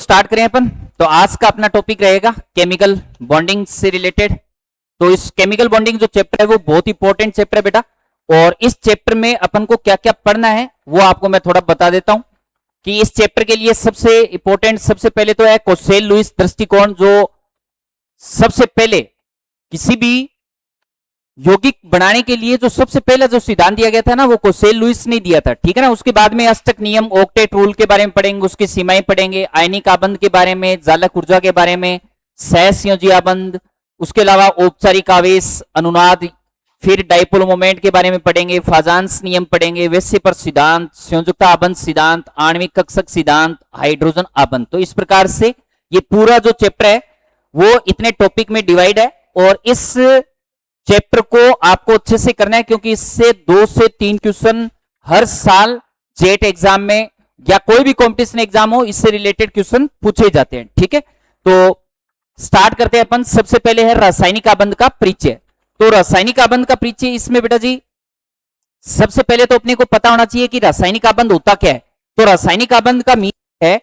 Start करें अपन। तो आज का अपना टॉपिक रहेगा केमिकल बॉन्डिंग से रिलेटेड। तो इस केमिकल बॉन्डिंग जो चैप्टर है वो बहुत इंपॉर्टेंट चैप्टर है बेटा, और इस चैप्टर में अपन को क्या क्या पढ़ना है वो आपको मैं थोड़ा बता देता हूं। कि इस चैप्टर के लिए सबसे इंपॉर्टेंट सबसे पहले तो है कोसेल लुईस दृष्टिकोण, जो सबसे पहले किसी भी यौगिक बनाने के लिए जो सबसे पहला जो सिद्धांत दिया गया था ना, वो कोसेल लुईस ने दिया था, ठीक है ना। उसके बाद में अष्टक नियम, ऑक्टेट रूल के बारे में पढ़ेंगे, उसकी सीमाएं पढ़ेंगे, आयनिक आबंध के बारे में, जालक ऊर्जा के बारे में, सहसंयोजी आबंध, उसके अलावा औपचारिक आवेश अनुनाद, फिर डाइपोल मोमेंट के बारे में पढ़ेंगे, फाजांस नियम पढ़ेंगे, वैश्य पर सिद्धांत, संयोजकता आबंध सिद्धांत, आणविक कक्षक सिद्धांत, हाइड्रोजन आबंध। तो इस प्रकार से ये पूरा जो चैप्टर है वो इतने टॉपिक में डिवाइड है, और इस चैप्टर को आपको अच्छे से करना है, क्योंकि इससे 2 से 3 क्वेश्चन हर साल जेट एग्जाम में या कोई भी कॉम्पिटिशन एग्जाम हो इससे रिलेटेड क्वेश्चन पूछे जाते हैं, ठीक है। तो स्टार्ट करते हैं अपन। सबसे पहले है रासायनिक आबंध का परिचय। तो रासायनिक आबंध का परिचय, इसमें बेटा जी सबसे पहले तो अपने को पता होना चाहिए कि रासायनिक आबंध होता क्या है। तो रासायनिक आबंध का मीन है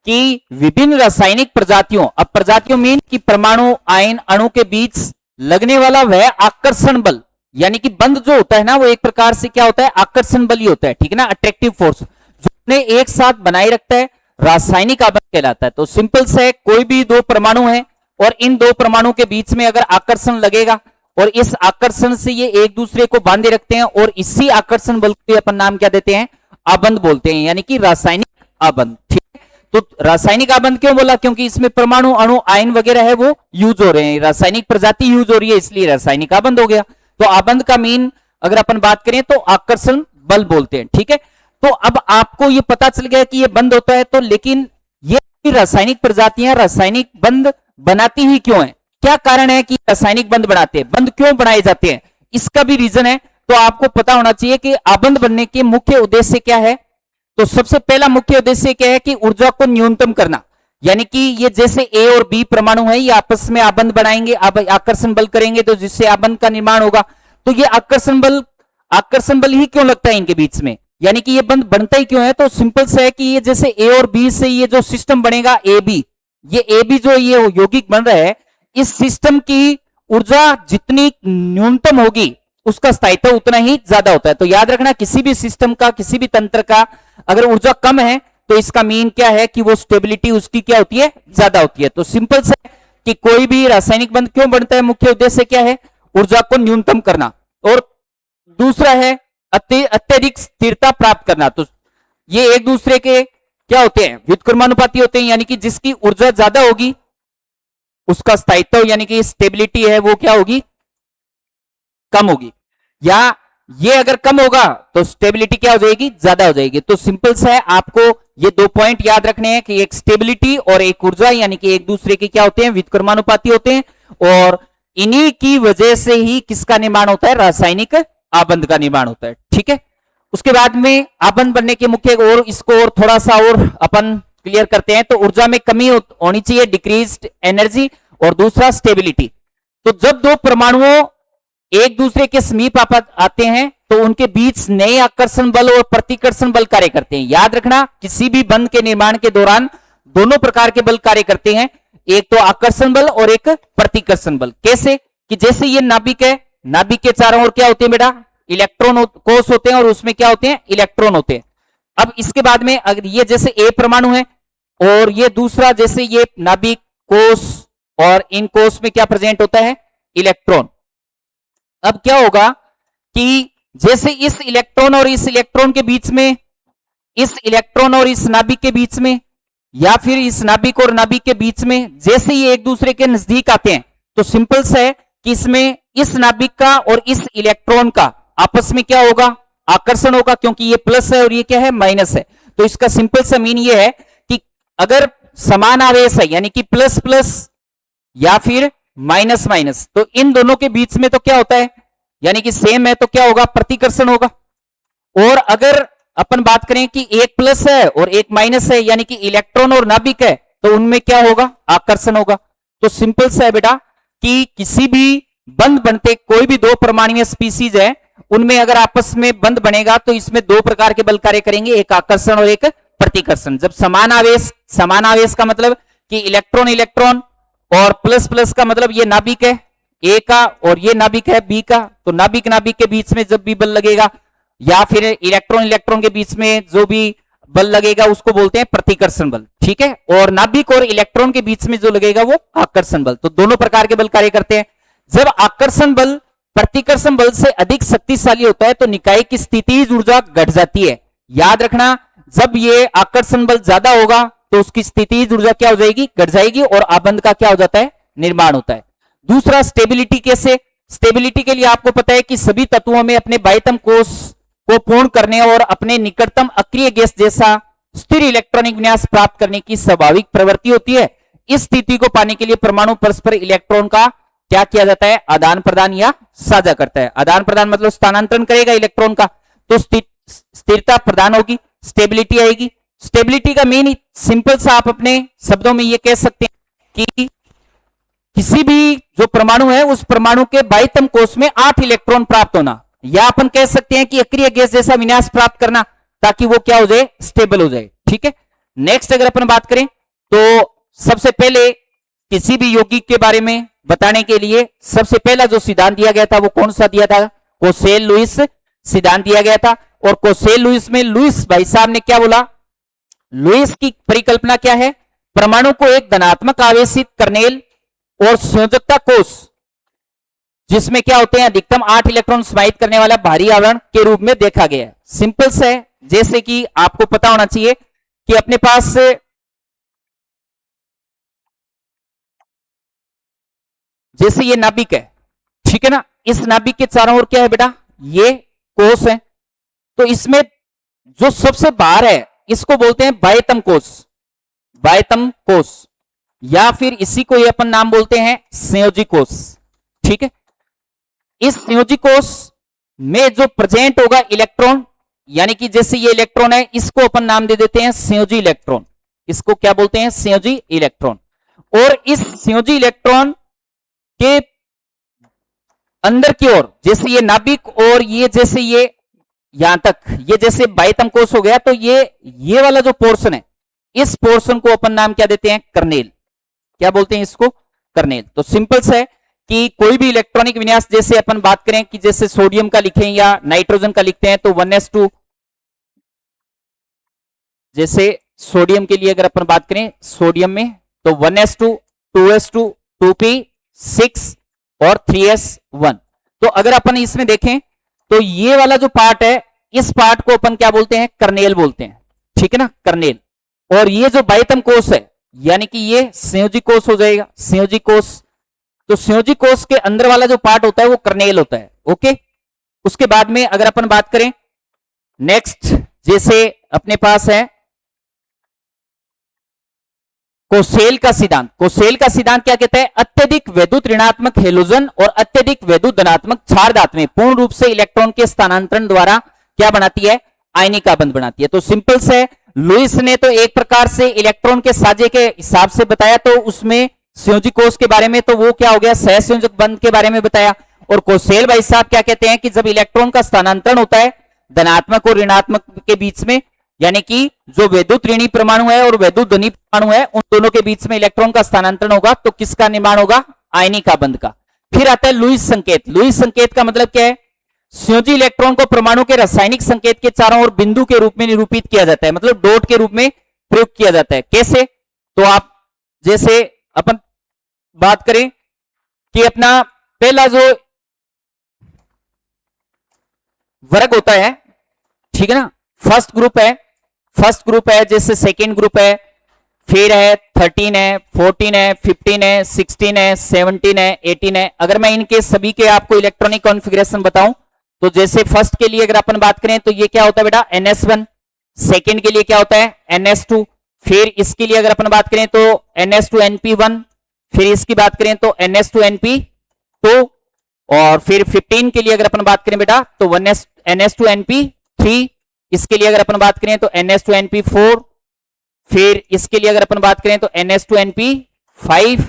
कि विभिन्न रासायनिक प्रजातियों, अब प्रजातियों मीन कि परमाणु आयन अणु के बीच लगने वाला वह आकर्षण बल, यानी कि बंध जो होता है ना, वो एक प्रकार से क्या होता है, आकर्षण बल ही होता है, ठीक है ना, अट्रैक्टिव फोर्स, जो उन्हें एक साथ बनाए रखता है, रासायनिक आबंध कहलाता है। तो सिंपल से है, कोई भी दो परमाणु है और इन दो परमाणु के बीच में अगर आकर्षण लगेगा और इस आकर्षण से ये एक दूसरे को बांधे रखते हैं, और इसी आकर्षण बल को अपन नाम क्या देते हैं, आबंध बोलते हैं, यानी कि रासायनिक आबंध, ठीक है। तो रासायनिक आबंध क्यों बोला, क्योंकि इसमें परमाणु अणु आयन वगैरह है वो यूज हो रहे हैं, रासायनिक प्रजाति यूज हो रही है, इसलिए रासायनिक आबंध हो गया। तो आबंध का मीन अगर अपन बात करें तो आकर्षण बल बोलते हैं, ठीक है। तो अब आपको ये पता चल गया कि ये बंध होता है, तो लेकिन ये रासायनिक प्रजातियां रासायनिक बंध बनाती ही क्यों है, क्या कारण है कि रासायनिक बंध बनाते हैं, बंध क्यों बनाए जाते हैं, इसका भी रीजन है। तो आपको पता होना चाहिए कि आबंध बनने के मुख्य उद्देश्य क्या है। तो सबसे पहला मुख्य उद्देश्य क्या है कि ऊर्जा को न्यूनतम करना, यानी कि ये जैसे ए और बी परमाणु है, ये आपस में आबंध बनाएंगे, आकर्षण बल करेंगे, तो जिससे आबंध का निर्माण होगा। तो ये आकर्षण बल ही क्यों लगता है इनके बीच में, यानी कि ये बंध बनता ही क्यों है। तो सिंपल से है कि ये जैसे ए और बी से ये जो सिस्टम बनेगा ए बी, ये ए बी जो ये यौगिक बन रहा है, इस सिस्टम की ऊर्जा जितनी न्यूनतम होगी उसका स्थायित्व उतना ही ज्यादा होता है। तो याद रखना, किसी भी सिस्टम का, किसी भी तंत्र का अगर ऊर्जा कम है तो इसका मीन क्या है कि वो स्टेबिलिटी उसकी क्या होती है, ज्यादा होती है। तो सिंपल से कि कोई भी रासायनिक बंध क्यों बनता है, मुख्य उद्देश्य क्या है, ऊर्जा को न्यूनतम करना, और दूसरा है अत्यधिक स्थिरता प्राप्त करना। तो ये एक दूसरे के क्या होते हैं, व्युत्क्रमानुपाती होते हैं, यानी कि जिसकी ऊर्जा ज्यादा होगी उसका स्थायित्व यानी कि स्टेबिलिटी है वो क्या होगी, कम होगी, या ये अगर कम होगा तो स्टेबिलिटी क्या हो जाएगी, ज्यादा हो जाएगी। तो सिंपल सा है, आपको ये 2 पॉइंट याद रखने हैं कि एक स्टेबिलिटी और एक ऊर्जा, यानी कि एक दूसरे के क्या होते हैं, व्युत्क्रमानुपाती होते हैं, और इन्हीं की वजह से ही किसका निर्माण होता है, रासायनिक आबंध का निर्माण होता है, ठीक है। उसके बाद में आबंध बनने के मुख्य, और इसको और थोड़ा सा और अपन क्लियर करते हैं। तो ऊर्जा में कमी होनी चाहिए, डिक्रीज्ड एनर्जी, और दूसरा स्टेबिलिटी। तो जब दो परमाणुओं एक दूसरे के समीप आते हैं तो उनके बीच नए आकर्षण बल और प्रतिकर्षण बल कार्य करते हैं। याद रखना, किसी भी बंध के निर्माण के दौरान दोनों प्रकार के बल कार्य करते हैं, एक तो आकर्षण बल और एक प्रतिकर्षण बल। कैसे, कि जैसे ये नाभिक है, नाभिक के चारों ओर क्या होते हैं बेटा, इलेक्ट्रॉन कोष होते हैं, और उसमें क्या होते हैं, इलेक्ट्रॉन होते हैं। अब इसके बाद में अगर ये जैसे ए परमाणु है और ये दूसरा जैसे ये नाभिक कोष, और इन कोष में क्या प्रेजेंट होता है, इलेक्ट्रॉन। अब क्या होगा कि जैसे इस इलेक्ट्रॉन और इस इलेक्ट्रॉन के बीच में, इस इलेक्ट्रॉन और इस नाभिक के बीच में, या फिर इस नाभिक और नाभिक के बीच में जैसे ये एक दूसरे के नजदीक आते हैं, तो सिंपल से है कि इसमें इस नाभिक का और इस इलेक्ट्रॉन का आपस में क्या होगा, आकर्षण होगा, क्योंकि ये प्लस है और ये क्या है, माइनस है। तो इसका सिंपल सा मीन ये है कि अगर समान आवेश है, यानी कि प्लस प्लस या फिर माइनस माइनस, तो इन दोनों के बीच में तो क्या होता है, यानी कि सेम है, तो क्या होगा, प्रतिकर्षण होगा। और अगर अपन बात करें कि एक प्लस है और एक माइनस है, यानी कि इलेक्ट्रॉन और नाभिक है, तो उनमें क्या होगा, आकर्षण होगा। तो सिंपल सा है बेटा कि किसी भी बंध बनते, कोई भी दो परमाणुीय स्पीसीज है, उनमें अगर आपस में बंध बनेगा तो इसमें 2 प्रकार के बल कार्य करेंगे, एक आकर्षण और एक प्रतिकर्षण। जब समान आवेश का मतलब कि इलेक्ट्रॉन इलेक्ट्रॉन और प्लस प्लस का मतलब ये नाभिक है ए का और ये नाभिक है बी का, तो नाभिक नाभिक के बीच में जब भी बल लगेगा या फिर इलेक्ट्रॉन इलेक्ट्रॉन के बीच में जो भी बल लगेगा उसको बोलते हैं प्रतिकर्षण बल, ठीक है। और नाभिक और इलेक्ट्रॉन के बीच में जो लगेगा वो आकर्षण बल। तो दोनों प्रकार के बल कार्य करते हैं। जब आकर्षण बल प्रतिकर्षण बल से अधिक शक्तिशाली होता है तो निकाय की स्थितिज ऊर्जा घट जाती है। याद रखना, जब ये आकर्षण बल ज्यादा होगा तो उसकी स्थितिज ऊर्जा क्या हो जाएगी, घट जाएगी और आबंध का क्या हो जाता है, निर्माण होता है। दूसरा स्टेबिलिटी कैसे, स्टेबिलिटी के लिए आपको पता है कि सभी तत्वों में अपने बाह्यतम कोश को पूर्ण करने और अपने निकटतम अक्रिय गैस जैसा स्थिर इलेक्ट्रॉनिक विन्यास प्राप्त करने की स्वाभाविक प्रवृत्ति होती है। इस स्थिति को पाने के लिए परमाणु परस्पर इलेक्ट्रॉन का क्या किया जाता है, आदान प्रदान या साझा करता है। आदान प्रदान मतलब स्थानांतरण करेगा इलेक्ट्रॉन का, तो स्थिरता प्रदान होगी, स्टेबिलिटी आएगी। स्टेबिलिटी का मीन सिंपल सा आप अपने शब्दों में ये कह सकते हैं कि किसी भी जो परमाणु है उस परमाणु के बाह्यतम कोश में 8 इलेक्ट्रॉन प्राप्त होना, या अपन कह सकते हैं कि अक्रिय गैस जैसा विन्यास प्राप्त करना ताकि वो क्या हो जाए, स्टेबल हो जाए, ठीक है। नेक्स्ट अगर अपन बात करें तो सबसे पहले किसी भी यौगिक के बारे में बताने के लिए सबसे पहला जो सिद्धांत दिया गया था वो कौन सा दिया था, कोसेल लुईस सिद्धांत दिया गया था। और कोसेल लुईस में लुईस भाई साहब ने क्या बोला, लुईस की परिकल्पना क्या है, परमाणु को एक धनात्मक आवेशित कर्नेल और संयोजकता कोश जिसमें क्या होते हैं अधिकतम 8 इलेक्ट्रॉन समाहित करने वाला भारी आवरण के रूप में देखा गया है। सिंपल से है, जैसे कि आपको पता होना चाहिए कि अपने पास जैसे ये नाभिक है, ठीक है ना, इस नाभिक के चारों ओर क्या है बेटा, ये कोश है। तो इसमें जो सबसे बाहर है इसको बोलते हैं बाह्यतम कोश, बाह्यतम कोश, या फिर इसी को ये अपन नाम बोलते हैं संयोजी कोश, ठीक है। इस संयोजी कोश में जो प्रेजेंट होगा इलेक्ट्रॉन, यानी कि जैसे ये इलेक्ट्रॉन है इसको अपन नाम दे देते हैं संयोजी इलेक्ट्रॉन, इसको क्या बोलते हैं, संयोजी इलेक्ट्रॉन। और इस संयोजी इलेक्ट्रॉन के अंदर की ओर जैसे ये नाभिक और ये जैसे ये यहां तक ये जैसे बाह्यतम कोश हो गया, तो ये वाला जो पोर्शन है इस पोर्शन को अपन नाम क्या देते हैं, कर्नेल, क्या बोलते हैं इसको, कर्नेल। तो सिंपल से है कि कोई भी इलेक्ट्रॉनिक विन्यास जैसे अपन बात करें कि जैसे सोडियम का लिखें या नाइट्रोजन का लिखते हैं तो 1s2, जैसे सोडियम के लिए अगर अपन बात करें सोडियम में तो 1s2, 2s2, 2p6 और 3s1। तो अगर अपन इसमें देखें तो ये वाला जो पार्ट है इस पार्ट को अपन क्या बोलते हैं, कर्नेल बोलते हैं, ठीक है ना, कर्नेल। और ये जो बाह्यतम कोश है यानी कि ये संयोजी कोश हो जाएगा, संयोजी कोश। तो संयोजी कोश के अंदर वाला जो पार्ट होता है वो कर्नेल होता है, ओके। उसके बाद में अगर अपन बात करें नेक्स्ट, जैसे अपने पास है कोसेल का सिद्धांत। कोसेल का सिद्धांत क्या कहता है, अत्यधिक वैद्युत ऋणात्मक हेलोजन और अत्यधिक वैद्युत धनात्मक क्षार धातुएं पूर्ण रूप से इलेक्ट्रॉन के स्थानांतरण द्वारा क्या बनाती है, आयनिक आबंध बनाती है। तो सिंपल से लुईस ने तो एक प्रकार से इलेक्ट्रॉन के साझे के हिसाब से बताया, तो उसमें संयोजी कोश के बारे में तो वो क्या हो गया, सहसंयोजक बंध के बारे में बताया। और कोसेल भाई साहब क्या कहते हैं कि जब इलेक्ट्रॉन का स्थानांतरण होता है धनात्मक और ऋणात्मक के बीच में, यानी कि जो वैद्युत ऋणी परमाणु है और वैद्युत धनी परमाणु है उन दोनों के बीच में इलेक्ट्रॉन का स्थानांतरण होगा तो किसका निर्माण होगा, आयनिक आबंध का। फिर आता है लुईस संकेत। लुईस संकेत का मतलब क्या है, संयोजी इलेक्ट्रॉन को परमाणु के रासायनिक संकेत के चारों ओर बिंदु के रूप में निरूपित किया जाता है, मतलब डॉट के रूप में प्रयोग किया जाता है। कैसे, तो आप जैसे अपन बात करें कि अपना पहला जो वर्ग होता है, ठीक है ना, फर्स्ट ग्रुप है, जैसे सेकेंड ग्रुप है, फिर है 13 है, 14 है, 15 है, 16 है, 17 है, 18 है। अगर मैं इनके सभी के आपको इलेक्ट्रॉनिक कॉन्फ़िगरेशन बताऊं तो जैसे फर्स्ट के लिए अगर अपन बात करें तो ये क्या होता है बेटा, NS1। सेकेंड के लिए क्या होता है, NS2। फिर इसके लिए अगर अपन बात करें तो NS2NP1। फिर इसकी बात करें तो NS2NP2। और फिर 15 के लिए अगर अपन बात करें बेटा तो NS2NP3। इसके लिए अगर अपन बात करें तो NS2NP4। फिर इसके लिए अगर अपन बात करें तो NS2NP5।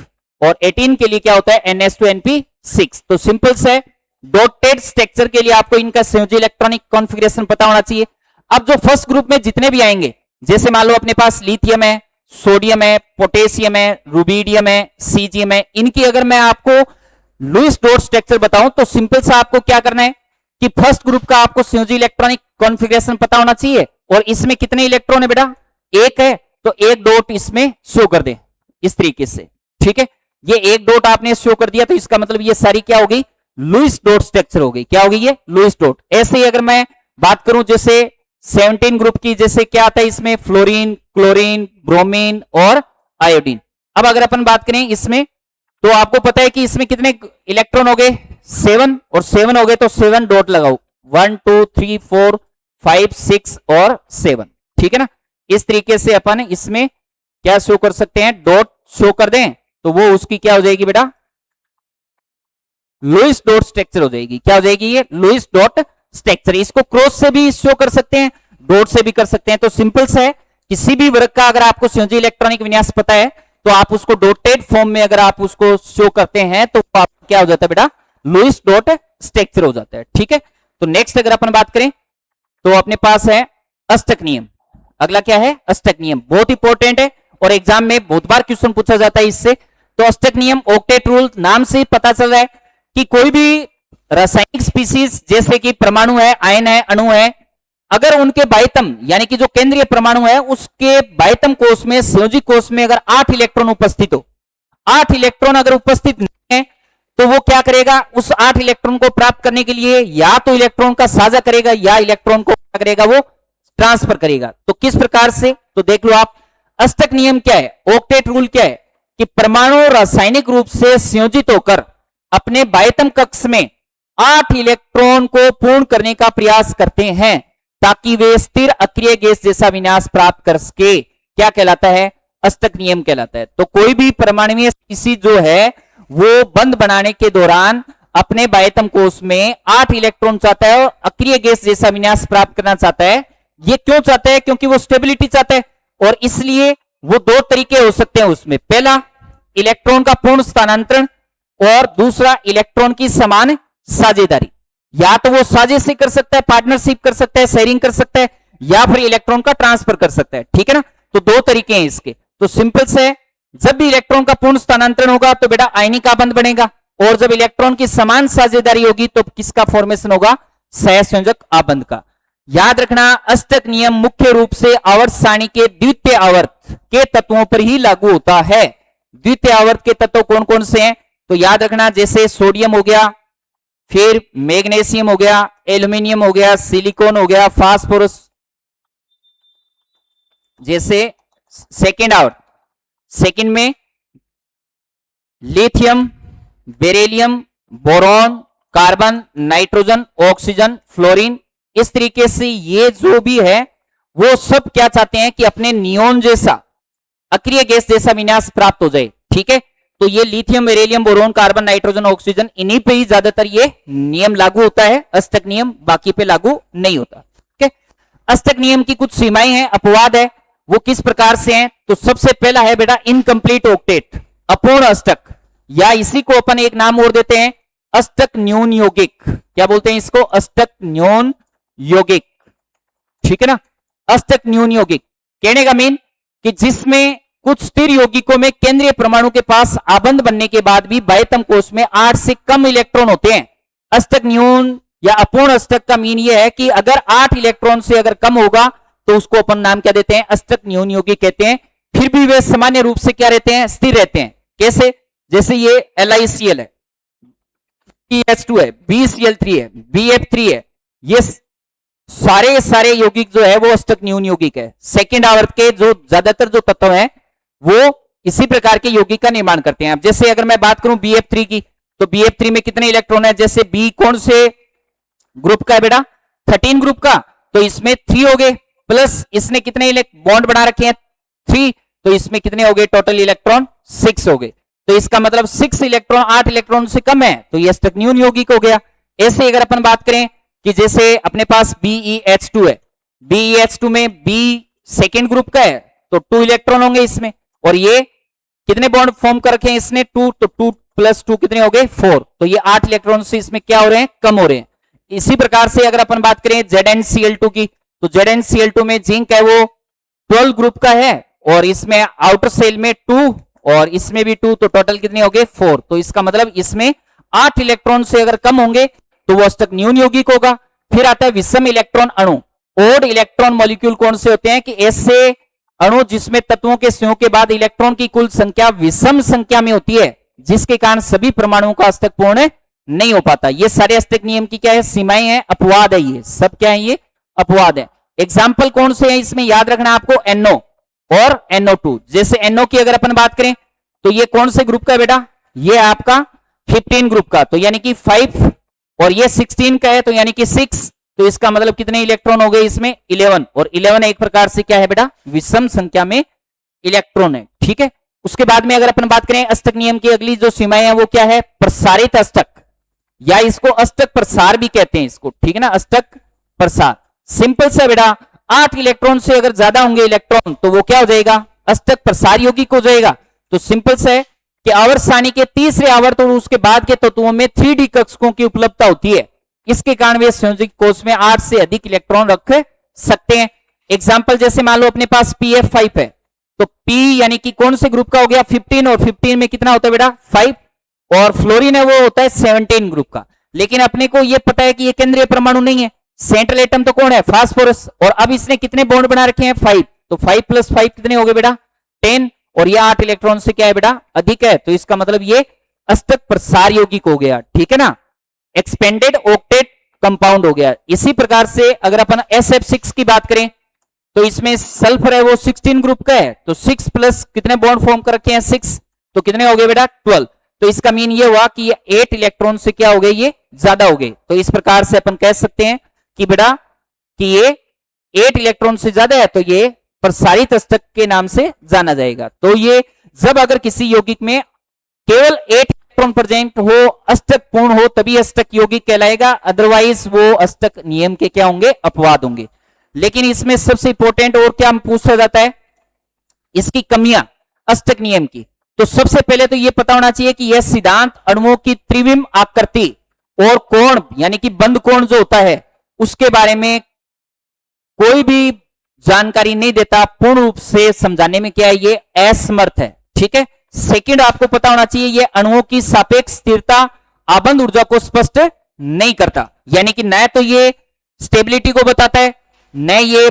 और 18 के लिए क्या होता है, NS2NP6। तो सिंपल से डॉटेड स्ट्रक्चर के लिए आपको इनका संयोजी इलेक्ट्रॉनिक कॉन्फ़िगरेशन पता होना चाहिए। अब जो फर्स्ट ग्रुप में जितने भी आएंगे जैसे मान लो अपने पास लिथियम है, सोडियम है, पोटेशियम है, रुबिडियम है, सीजियम है, इनकी अगर मैं आपको लुईस डॉट स्ट्रक्चर बताऊं तो सिंपल सा आपको क्या करना है कि फर्स्ट ग्रुप का आपको संयोजी इलेक्ट्रॉनिक कॉन्फ़िगरेशन पता होना चाहिए, और इसमें कितने इलेक्ट्रॉन है बेटा, एक है, तो एक डॉट इसमें शो कर दे इस तरीके से, ठीक है। ये एक डॉट आपने शो कर दिया तो इसका मतलब ये सारी क्या होगी, लुईस डॉट स्ट्रक्चर होगी। क्या होगी ये, लुईस डॉट। ऐसे ही अगर मैं बात करूं जैसे 17 ग्रुप की, जैसे क्या आता है इसमें, फ्लोरीन, क्लोरीन, ब्रोमीन और आयोडीन। अब अगर अपन बात करें इसमें, तो आपको पता है कि इसमें कितने इलेक्ट्रॉन हो गए, 7, और 7 हो गए तो 7 डॉट लगाओ, 1 2 3 4 5 6 और 7, ठीक है ना। इस तरीके से अपन इसमें क्या शो कर सकते हैं, डॉट शो कर दें तो वो उसकी क्या हो जाएगी बेटा, लुईस डॉट स्ट्रक्चर हो जाएगी। क्या हो जाएगी ये, लुईस डॉट स्ट्रक्चर। इसको क्रॉस से भी शो कर सकते हैं, डॉट से भी कर सकते हैं। तो सिंपल सा है, किसी भी वर्ग का अगर आपको संयोजी इलेक्ट्रॉनिक विन्यास पता है तो आप उसको डॉटेड फॉर्म में अगर आप उसको शो करते हैं तो आप क्या हो जाता है बेटा, लुईस डॉट स्ट्रक्चर हो जाता है, ठीक है। तो नेक्स्ट अगर अपन बात करें तो अपने पास है अष्टक नियम। अगला क्या है, अष्टक नियम, बहुत इंपॉर्टेंट है और एग्जाम में बहुत बार क्वेश्चन पूछा जाता है इससे। तो अष्टक नियम, ऑक्टेट रूल, नाम से पता चल रहा है कि कोई भी रासायनिक स्पीसीज जैसे कि परमाणु है, आयन है, अणु है, अगर उनके बाह्यतम यानी कि जो केंद्रीय परमाणु है उसके बाह्यतम कोश में, संयोजी कोश में अगर 8 इलेक्ट्रॉन उपस्थित हो, 8 इलेक्ट्रॉन अगर उपस्थित नहीं है तो वो क्या करेगा, उस 8 इलेक्ट्रॉन को प्राप्त करने के लिए या तो इलेक्ट्रॉन का साझा करेगा या इलेक्ट्रॉन को क्या करेगा, वो ट्रांसफर करेगा। तो किस प्रकार से, तो देख लो आप, अष्टक नियम क्या है, ऑक्टेट रूल क्या है कि परमाणु रासायनिक रूप से संयोजित होकर अपने बाह्यतम कक्ष में 8 इलेक्ट्रॉन को पूर्ण करने का प्रयास करते हैं ताकि वे स्थिर अक्रिय गैस जैसा विन्यास प्राप्त कर सके। क्या कहलाता है, अष्टक नियम कहलाता है। तो कोई भी परमाणुीय स्पीशीज जो है वो बंध बनाने के दौरान अपने बाह्यतम कोश में 8 इलेक्ट्रॉन चाहता है और अक्रिय गैस जैसा विन्यास प्राप्त करना चाहता है। ये क्यों चाहता है, क्योंकि वो स्टेबिलिटी चाहता है, और इसलिए वो 2 तरीके हो सकते हैं उसमें, पहला इलेक्ट्रॉन का पूर्ण स्थानांतरण और दूसरा इलेक्ट्रॉन की समान साझेदारी। या तो वो साझेदारी कर सकता है, पार्टनरशिप कर सकता है, शेयरिंग कर सकता है, या फिर इलेक्ट्रॉन का ट्रांसफर कर सकता है, ठीक है ना। तो 2 तरीके हैं इसके। तो सिंपल से है, जब भी इलेक्ट्रॉन का पूर्ण स्थानांतरण होगा तो बेटा आयनिक आबंध बनेगा, और जब इलेक्ट्रॉन की समान साझेदारी होगी तो किसका फॉर्मेशन होगा, सहसंयोजक आबंध का। याद रखना, अष्टक नियम मुख्य रूप से आवर्त सारणी के द्वितीय आवर्त के तत्वों पर ही लागू होता है। द्वितीय आवर्त के तत्व कौन कौन से हैं, तो याद रखना, जैसे सोडियम हो गया, फिर मैग्नीशियम हो गया, एल्यूमिनियम हो गया, सिलिकॉन हो गया, फास्फोरस, जैसे सेकेंड आवर्त, सेकेंड में lithium, beryllium, boron, carbon, nitrogen, oxygen, fluorine. इस तरीके से ये जो भी है वो सब क्या चाहते हैं कि अपने नियोन जैसा, अक्रिय गैस जैसा विन्यास प्राप्त हो जाए, ठीक है। तो ये lithium, beryllium, boron, carbon, nitrogen, oxygen, इन्हीं पे ही ज्यादातर ये नियम लागू होता है, अष्टक नियम, बाकी पे लागू नहीं होता, ठीक है। अष्टक नियम की कुछ सीमाएं हैं, अपवाद है, वो किस प्रकार से हैं, तो सबसे पहला है बेटा इनकंप्लीट ऑक्टेट, अपूर्ण अष्टक, या इसी को अपन एक नाम और देते हैं अष्टक न्यून यौगिक। क्या बोलते हैं इसको, अष्टक न्यून यौगिक, ठीक है ना। अष्टक न्यून यौगिक कहने का मीन कि जिसमें कुछ स्थिर यौगिकों में केंद्रीय परमाणु के पास आबंध बनने के बाद भी बाह्यतम कोश में 8 से कम इलेक्ट्रॉन होते हैं। अष्टक न्यून या अपूर्ण अष्टक का मीन यह है कि अगर 8 इलेक्ट्रॉन से अगर कम होगा तो उसको अपन नाम क्या देते हैं, अष्टक न्यून यौगिक कहते हैं। फिर भी वे सामान्य रूप से क्या रहते हैं, स्थिर रहते हैं। कैसे, जैसे ये LiCl है, PH2 है, BCl3 है, BF3 है, ये सारे यौगिक जो है वो अष्टक न्यून यौगिक है। सेकेंड आवर्त के जो ज्यादातर जो तत्व हैं वो इसी प्रकार के यौगिक का निर्माण करते हैं। अब जैसे अगर मैं बात करूं BF3 की, तो BF3 में कितने इलेक्ट्रॉन है, जैसे B कौन से ग्रुप का है बेटा, 13 ग्रुप का, तो इसमें 3 हो गए, प्लस इसने कितने बॉन्ड बना रखे हैं, 3, तो इसमें कितने हो गए टोटल इलेक्ट्रॉन, 6 हो गए। तो इसका मतलब 6 इलेक्ट्रॉन 8 इलेक्ट्रॉन से कम है, तो ये अष्टक न्यून यौगिक हो गया। ऐसे अगर अपन बात करें कि जैसे अपने पास BeH2 है, BeH2 में B सेकेंड ग्रुप का है तो 2 इलेक्ट्रॉन होंगे इसमें, और ये कितने बॉन्ड फॉर्म कर रखे हैं इसने, 2, तो 2 + 2 कितने हो गए, 4, तो ये 8 इलेक्ट्रॉन से इसमें क्या हो रहे हैं, कम हो रहे हैं। इसी प्रकार से अगर अपन बात करें ZnCl2 की, तो ZnCl2 में जिंक है वो 12 ग्रुप का है और इसमें आउटर सेल में 2 और इसमें भी 2, तो टोटल कितने हो गए 4। तो इसका मतलब इसमें 8 इलेक्ट्रॉन से अगर कम होंगे तो वो अष्टक न्यून यौगिक होगा। फिर आता है विषम इलेक्ट्रॉन अणु। ओड इलेक्ट्रॉन मॉलिक्यूल कौन से होते हैं कि ऐसे अणु जिसमें तत्वों के संयोग के बाद इलेक्ट्रॉन की कुल संख्या विषम संख्या में होती है, जिसके कारण सभी परमाणुओं का अष्टक पूर्ण नहीं हो पाता। ये सारे अष्टक नियम की क्या है, सीमाएं हैं, अपवाद है, ये सब क्या है, ये अपवाद है। एग्जाम्पल कौन से हैं इसमें याद रखना आपको, NO और NO2। जैसे NO की अगर अपन बात करें तो ये कौन से ग्रुप का है बेटा, ये आपका 15 ग्रुप का, तो यानी कि 5, और ये 16 का है तो यानी कि 6, तो इसका मतलब कितने इलेक्ट्रॉन हो गए इसमें 11, और 11 एक प्रकार से क्या है बेटा, विषम संख्या में इलेक्ट्रॉन है। ठीक है, उसके बाद में अगर अपन बात करें अष्टक नियम की अगली जो सीमाएं है वो क्या है, प्रसारित अष्टक, या इसको अष्टक प्रसार भी कहते हैं इसको, ठीक है ना, अष्टक प्रसार। सिंपल से बेटा 8 इलेक्ट्रॉन से अगर ज्यादा होंगे इलेक्ट्रॉन तो वो क्या हो जाएगा, अष्टक प्रसार यौगिक हो जाएगा। तो सिंपल से है कि आवर्त सारणी के तीसरे आवर्त और उसके बाद के तत्वों में 3D कक्षकों की उपलब्धता होती है, इसके कारण वे संयोजित कोष में 8 से अधिक इलेक्ट्रॉन रख सकते हैं। एग्जाम्पल जैसे मान लो अपने पास PF5 है, तो P यानी कि कौन से ग्रुप का हो गया 15, और 15 में कितना होता है बेटा 5, और फ्लोरीन है वो होता है 17 ग्रुप का। लेकिन अपने को ये पता है कि ये केंद्रीय परमाणु नहीं है, सेंट्रल एटम तो कौन है, फास्फोरस, और अब इसने कितने बॉन्ड बना रखे हैं 5, तो 5 + 5 कितने हो गए बेटा 10, और ये 8 इलेक्ट्रॉन से क्या है बेटा अधिक है, तो इसका मतलब ये अष्टक प्रसार यौगिक हो गया। ठीक है ना, एक्सपेंडेड ऑक्टेट कंपाउंड हो गया। इसी प्रकार से अगर अपन SF6 की बात करें तो इसमें सल्फर है वो 16 ग्रुप का है, तो 6 प्लस कितने बॉन्ड फॉर्म कर रखे हैं 6, तो कितने हो गए बेटा 12। तो इसका मीन ये हुआ कि ये 8 इलेक्ट्रॉन से क्या हो गए, ये ज्यादा हो गए। तो इस प्रकार से अपन कह सकते हैं कि बेटा कि ये 8 इलेक्ट्रॉन से ज्यादा है तो ये प्रसारित अष्टक के नाम से जाना जाएगा। तो ये जब अगर किसी यौगिक में केवल 8 इलेक्ट्रॉन प्रेजेंट हो, अष्टक पूर्ण हो, तभी अष्टक यौगिक कहलाएगा, अदरवाइज वो अष्टक नियम के क्या होंगे, अपवाद होंगे। लेकिन इसमें सबसे इंपॉर्टेंट और क्या पूछा जाता है, इसकी कमियां अष्टक नियम की। तो सबसे पहले तो यह पता होना चाहिए कि यह सिद्धांत अणुओं की त्रिविम आकृति और कोण यानी कि बंद कोण जो होता है उसके बारे में कोई भी जानकारी नहीं देता, पूर्ण रूप से समझाने में क्या है, ये असमर्थ है। ठीक है, सेकंड आपको पता होना चाहिए ये अणुओं की सापेक्ष स्थिरता आबंध ऊर्जा को स्पष्ट नहीं करता, यानी कि न तो ये स्टेबिलिटी को बताता है, न ये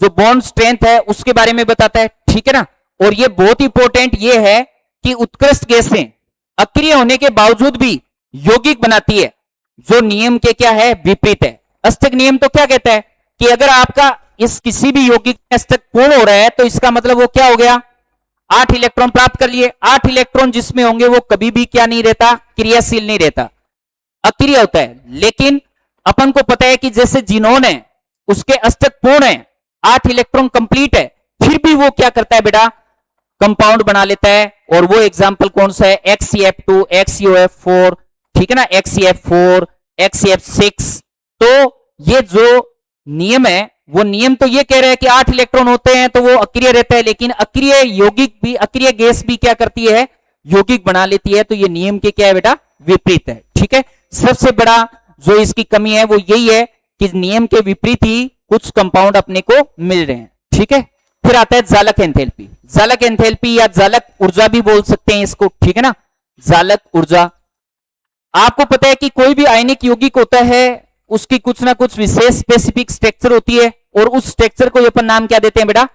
जो बॉन्ड स्ट्रेंथ है उसके बारे में बताता है। ठीक है ना, और ये बहुत इंपॉर्टेंट ये है कि उत्कृष्ट गैसें अक्रिय होने के बावजूद भी यौगिक बनाती है, जो नियम के क्या है, विपरीत है। अष्टक नियम तो क्या कहता है कि अगर आपका इस किसी भी यौगिक में अष्टक पूर्ण हो रहा है तो इसका मतलब वो क्या हो गया, 8 इलेक्ट्रॉन प्राप्त कर लिए। 8 इलेक्ट्रॉन जिसमें होंगे वो कभी भी क्या नहीं रहता, क्रियाशील नहीं रहता, अक्रिय होता है। लेकिन अपन को पता है कि जैसे जिनोन है उसके अष्टक पूर्ण है, 8 इलेक्ट्रॉन कंप्लीट है, फिर भी वो क्या करता है बेटा, कंपाउंड बना लेता है। और वो एग्जाम्पल कौन सा है, XCF2, XCOF4, ठीक है ना, XCF4, XCF6। तो ये जो नियम है वो नियम तो ये कह रहा है कि 8 इलेक्ट्रॉन होते हैं तो वो अक्रिय रहता है, लेकिन अक्रिय यौगिक भी, अक्रिय गैस भी क्या करती है, यौगिक बना लेती है। तो ये नियम के क्या है बेटा, विपरीत है। ठीक है, सबसे बड़ा जो इसकी कमी है वो यही है कि नियम के विपरीत ही कुछ कंपाउंड अपने को मिल रहे हैं। ठीक है, फिर आता है जालक एंथैल्पी। जालक एंथैल्पी या जालक ऊर्जा भी बोल सकते हैं इसको, ठीक है ना, जालक ऊर्जा। आपको पता है कि कोई भी आयनिक यौगिक होता है उसकी कुछ ना कुछ विशेष स्पेसिफिक स्ट्रक्चर होती है, और उस स्ट्रक्चर को अपन नाम क्या देते हैं बेटा,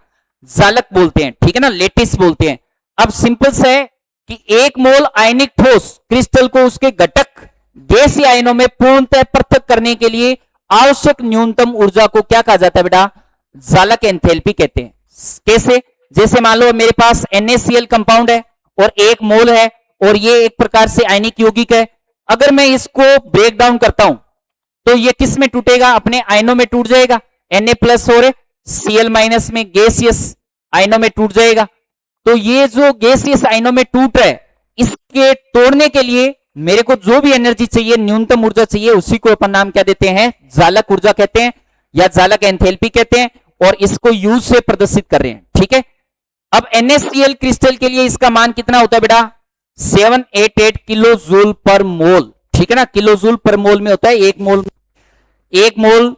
जालक बोलते हैं। ठीक है ना, लेटिस बोलते हैं। अब सिंपल से है कि 1 मोल आयनिक ठोस क्रिस्टल को उसके घटक गैसीय आयनों में पूर्णतः पृथक करने के लिए आवश्यक न्यूनतम ऊर्जा को क्या कहा जाता है बेटा, जालक एंथैल्पी कहते हैं। कैसे, जैसे मान लो मेरे पास NaCl कंपाउंड है और 1 मोल है, और ये एक प्रकार से आयनिक यौगिक है। अगर मैं इसको ब्रेक डाउन करता हूं तो ये किस में टूटेगा, अपने आयनों में टूट जाएगा, Na+ और Cl- में गैसियस आयनों में टूट जाएगा। तो ये जो गैसियस आयनों में टूट रहा है, इसके तोड़ने के लिए मेरे को जो भी एनर्जी चाहिए, न्यूनतम ऊर्जा चाहिए, उसी को अपन नाम क्या देते हैं, जालक ऊर्जा कहते हैं या जालक एंथैल्पी कहते हैं, और इसको यूज से प्रदर्शित कर रहे हैं। ठीक है, अब NaCl क्रिस्टल के लिए इसका मान कितना होता है बेटा, 788 किलो जूल पर मोल। ठीक है ना, किलो जूल पर मोल में होता है। 1 मोल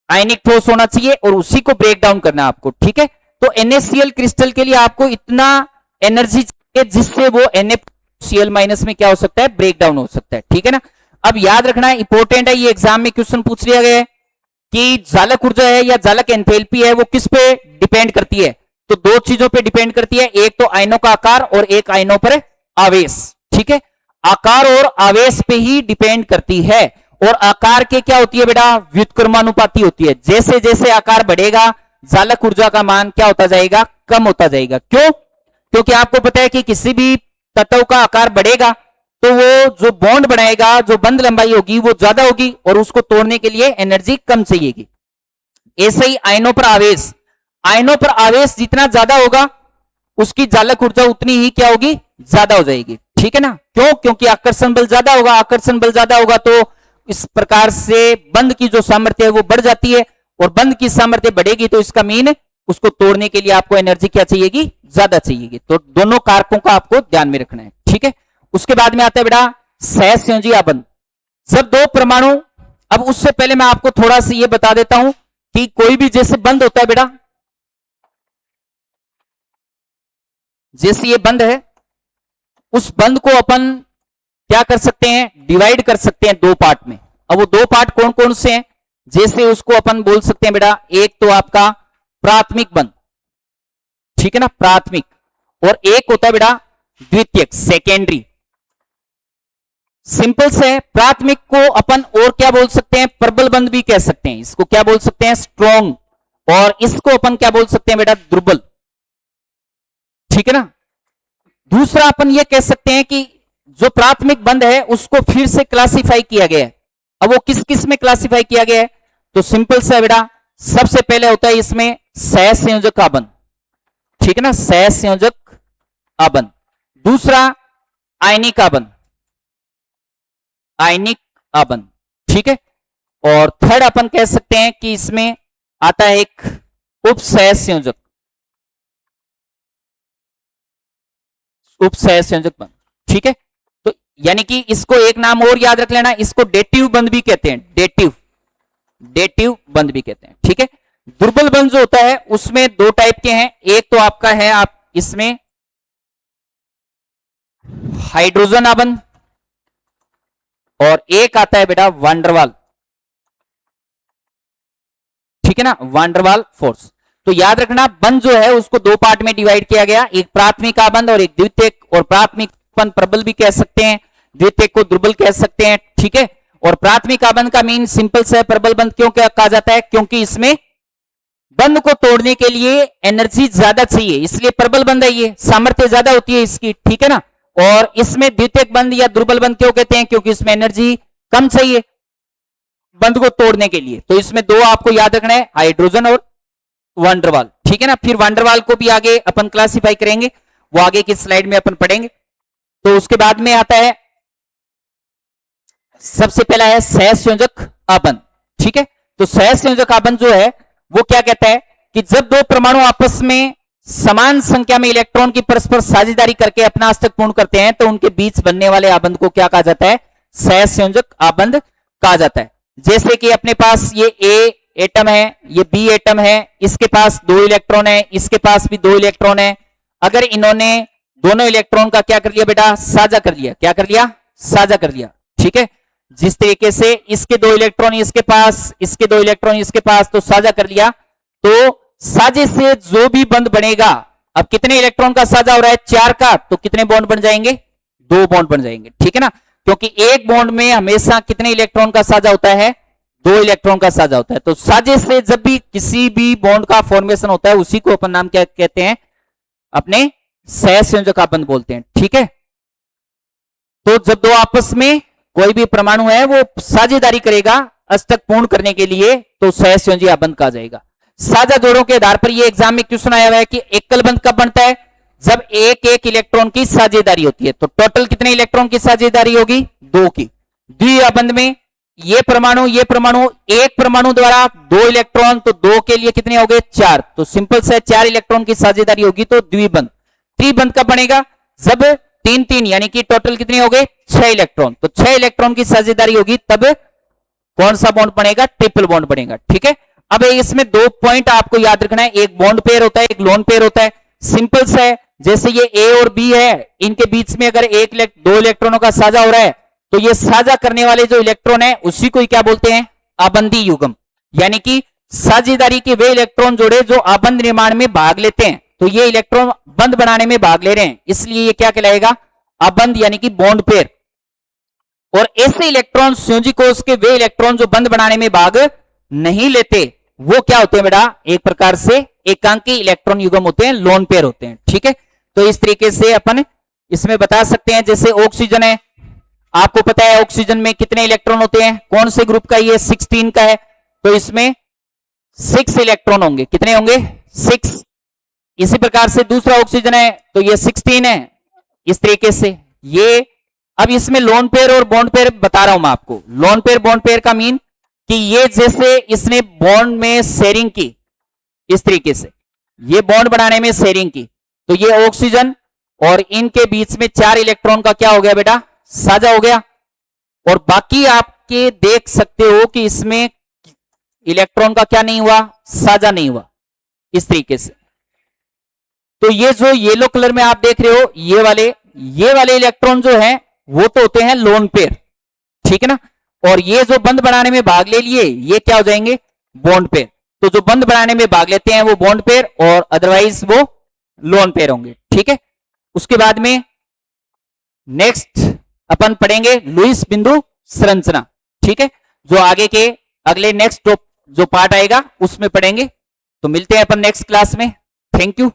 आयनिक ठोस होना चाहिए और उसी को ब्रेक डाउन करना है आपको, ठीक है। तो NaCl क्रिस्टल के लिए आपको इतना एनर्जी चाहिए जिससे वो NaCl माइनस में क्या हो सकता है, ब्रेक डाउन हो सकता है, ठीक है ना। अब याद रखना है, इंपॉर्टेंट है, ये एग्जाम में क्वेश्चन पूछ लिया गया है कि जालक ऊर्जा है या जालक एंथैल्पी है वो किस पे डिपेंड करती है। तो दो चीजों पे डिपेंड करती है, एक तो आयनों का आकार और एक आयनों पर आवेश, ठीक है। आकार और आवेश पे ही डिपेंड करती है। और आकार के क्या होती है बेटा, व्युत्क्रमानुपाती होती है। जैसे जैसे आकार बढ़ेगा जालक ऊर्जा का मान क्या होता जाएगा, कम होता जाएगा। क्यों? क्योंकि आपको पता है कि किसी भी तत्व का आकार बढ़ेगा तो वो जो बॉन्ड बनाएगा, जो बंध लंबाई होगी वो ज्यादा होगी और उसको तोड़ने के लिए एनर्जी कम चाहिएगी। ऐसे ही आयनों पर आवेश, आयनों पर आवेश जितना ज्यादा होगा उसकी जालक ऊर्जा उतनी ही क्या होगी, ज्यादा हो जाएगी, ठीक है ना। क्यों? क्योंकि आकर्षण बल ज्यादा होगा, आकर्षण बल ज्यादा होगा तो इस प्रकार से बंध की जो सामर्थ्य है वो बढ़ जाती है और बंध की सामर्थ्य बढ़ेगी तो इसका मीन उसको तोड़ने के लिए आपको एनर्जी क्या चाहिएगी, ज्यादा चाहिएगी। तो दोनों कारकों का आपको ध्यान में रखना है, ठीक है। उसके बाद में आता है बेटा सहसंयोजी आबंध। जब दो परमाणु, अब उससे पहले मैं आपको थोड़ा सा ये बता देता हूं कि कोई भी जैसे बंध होता है बेटा, जैसे ये बंध है, उस बंध को अपन क्या कर सकते हैं, डिवाइड कर सकते हैं दो पार्ट में। अब वो दो पार्ट कौन कौन से हैं, जैसे उसको अपन बोल सकते हैं बेटा, एक तो आपका प्राथमिक बंध, ठीक है ना, प्राथमिक, और एक होता है बेटा द्वितीयक, सेकेंडरी। सिंपल से प्राथमिक को अपन और क्या बोल सकते हैं, प्रबल बंध भी कह सकते हैं, इसको क्या बोल सकते हैं, स्ट्रॉन्ग, और इसको अपन क्या बोल सकते हैं बेटा, दुर्बल, ठीक है ना। दूसरा अपन ये कह सकते हैं कि जो प्राथमिक बंध है उसको फिर से क्लासिफाई किया गया है। अब वो किस किस में क्लासिफाई किया गया है, तो सिंपल से बेटा सबसे पहले होता है इसमें सहसंयोजक आबंध, ठीक है ना, सहसंयोजक आबंध। दूसरा आयनिक आबंध, आयनिक आबंध, ठीक है। और थर्ड अपन कह सकते हैं कि इसमें आता है एक उपसहसंयोजक, उपसहसंयोजक बंध, ठीक है। तो यानी कि इसको एक नाम और याद रख लेना, इसको डेटिव बंध भी कहते हैं, डेटिव, डेटिव बंध भी कहते हैं, ठीक है। दुर्बल बंध जो होता है उसमें दो टाइप के हैं, एक तो आपका है आप इसमें हाइड्रोजन आबंध और एक आता है बेटा वांडरवाल, ठीक है ना, वांडरवाल फोर्स। तो याद रखना बंध जो है उसको दो पार्ट में डिवाइड किया गया, एक प्राथमिक आबंध और एक द्वितीयक, और प्राथमिक प्रबल भी कह सकते हैं, द्वितीयक को दुर्बल कह सकते हैं, ठीक है। और प्राथमिक आबंध का मीन सिंपल से प्रबल बंध क्यों क्या कहा जाता है, क्योंकि इसमें बंध को तोड़ने के लिए एनर्जी ज्यादा चाहिए, इसलिए प्रबल बंध है, ये सामर्थ्य ज्यादा होती है इसकी, ठीक है ना। और इसमें द्वितीयक बंध या दुर्बल बंध क्यों कहते हैं, क्योंकि इसमें एनर्जी कम चाहिए बंध को तोड़ने के लिए। तो इसमें दो आपको याद रखना है, हाइड्रोजन और वांडरवाल, ठीक है ना। फिर वांडरवाल को भी आगे अपन क्लासिफाई करेंगे, वो आगे की स्लाइड में अपन पढ़ेंगे। तो उसके बाद में आता है सबसे पहला है सहसंयोजक आबंध, ठीक है। तो सहसंयोजक आबंध जो है वो क्या कहता है कि जब दो परमाणु आपस में समान संख्या में इलेक्ट्रॉन की परस्पर साझेदारी करके अपना अष्टक पूर्ण करते हैं तो उनके बीच बनने वाले आबंध को क्या कहा जाता है, सहसंयोजक आबंध कहा जाता है। जैसे कि अपने पास ये ए एटम है, ये बी एटम है, इसके पास दो इलेक्ट्रॉन है, इसके पास भी दो इलेक्ट्रॉन है। अगर इन्होंने दोनों इलेक्ट्रॉन का क्या कर लिया बेटा, साझा कर लिया, क्या कर लिया, साझा कर लिया, ठीक है। जिस तरीके से इसके दो इलेक्ट्रॉन इसके पास, इसके दो इलेक्ट्रॉन इसके पास, तो साझा कर लिया, तो साझे से जो भी बंध बनेगा, अब कितने इलेक्ट्रॉन का साझा हो रहा है, चार का, तो कितने बॉन्ड बन जाएंगे, दो बॉन्ड बन जाएंगे, ठीक है ना। क्योंकि एक बॉन्ड में हमेशा कितने इलेक्ट्रॉन का साझा होता है, दो इलेक्ट्रॉन का साझा होता है। तो साझे से जब भी किसी भी बॉन्ड का फॉर्मेशन होता है उसी को अपन नाम क्या कहते हैं, अपने सहसंयोजक आबंध बोलते हैं, ठीक है। तो जब दो आपस में कोई भी परमाणु है वो साझेदारी करेगा अष्टक पूर्ण करने के लिए तो सहसंयोजी आबंध कहा जाएगा। साझा जोड़ों के आधार पर ये एग्जाम में क्वेश्चन आया हुआ है कि एकल बंध कब बनता है, जब एक एक इलेक्ट्रॉन की साझेदारी होती है। तो टोटल कितने इलेक्ट्रॉन की साझेदारी होगी, दो की। द्विआबंध में ये परमाणु एक परमाणु द्वारा दो इलेक्ट्रॉन, तो दो के लिए कितने हो गए, चार। तो सिंपल से चार इलेक्ट्रॉन की साझेदारी होगी तो द्विबंध। त्रिबंध कब बनेगा, जब तीन तीन यानी कि टोटल कितने हो गए, छह इलेक्ट्रॉन। तो छह इलेक्ट्रॉन की साझेदारी होगी तब कौन सा बॉन्ड बनेगा, ट्रिपल बॉन्ड बनेगा, ठीक है। अब इसमें 2 पॉइंट आपको याद रखना है, एक बॉन्ड पेयर होता है, एक लोन पेयर होता है। सिंपल सा है, जैसे ये ए और बी है, इनके बीच में अगर दो इलेक्ट्रॉनों का साझा हो रहा है, तो ये साझा करने वाले जो इलेक्ट्रॉन है उसी को क्या बोलते हैं, आबंदी युग्म। यानी कि साझेदारी के वे इलेक्ट्रॉन जोड़े जो आबंध निर्माण में भाग लेते हैं, तो ये इलेक्ट्रॉन बंध बनाने में भाग ले रहे हैं, इसलिए ये क्या कहलाएगा, आबंध यानी कि बॉन्ड पेयर। और ऐसे इलेक्ट्रॉन संयोजी कोष के वे इलेक्ट्रॉन जो बंध बनाने में भाग नहीं लेते, वो क्या होते हैं बेटा, एक प्रकार से एकांकी इलेक्ट्रॉन युग्म होते हैं, लोन पेयर होते हैं। ठीक है, तो इस तरीके से अपन इसमें बता सकते हैं। जैसे ऑक्सीजन है, आपको पता है ऑक्सीजन में कितने इलेक्ट्रॉन होते हैं, कौन से ग्रुप का, ये 16 का है, तो इसमें 6 इलेक्ट्रॉन होंगे। कितने होंगे, 6। इसी प्रकार से दूसरा ऑक्सीजन है, तो ये 16 है। इस तरीके से ये, अब इसमें लोन पेयर और बॉन्ड पेयर बता रहा हूं मैं आपको। लोन पेयर बॉन्ड पेयर का मीन कि ये जैसे इसने बॉन्ड में शेयरिंग की, इस तरीके से ये बॉन्ड बनाने में शेयरिंग की, तो ये ऑक्सीजन और इनके बीच में 4 इलेक्ट्रॉन का क्या हो गया बेटा, साझा हो गया। और बाकी आपके देख सकते हो कि इसमें इलेक्ट्रॉन का क्या नहीं हुआ, साझा नहीं हुआ, इस तरीके से। तो ये जो येलो कलर में आप देख रहे हो, ये वाले इलेक्ट्रॉन जो है वो तो होते हैं लोन पेयर, ठीक है ना। और ये जो बंध बनाने में भाग ले लिए, ये क्या हो जाएंगे, बॉन्ड पेयर। तो जो बंध बनाने में भाग लेते हैं वो बॉन्ड पेयर, और अदरवाइज वो लोन पेयर होंगे। ठीक है, उसके बाद में नेक्स्ट अपन पढ़ेंगे लुईस बिंदु संरचना। ठीक है, जो आगे के अगले नेक्स्ट जो पार्ट आएगा उसमें पढ़ेंगे। तो मिलते हैं अपन नेक्स्ट क्लास में। Thank you.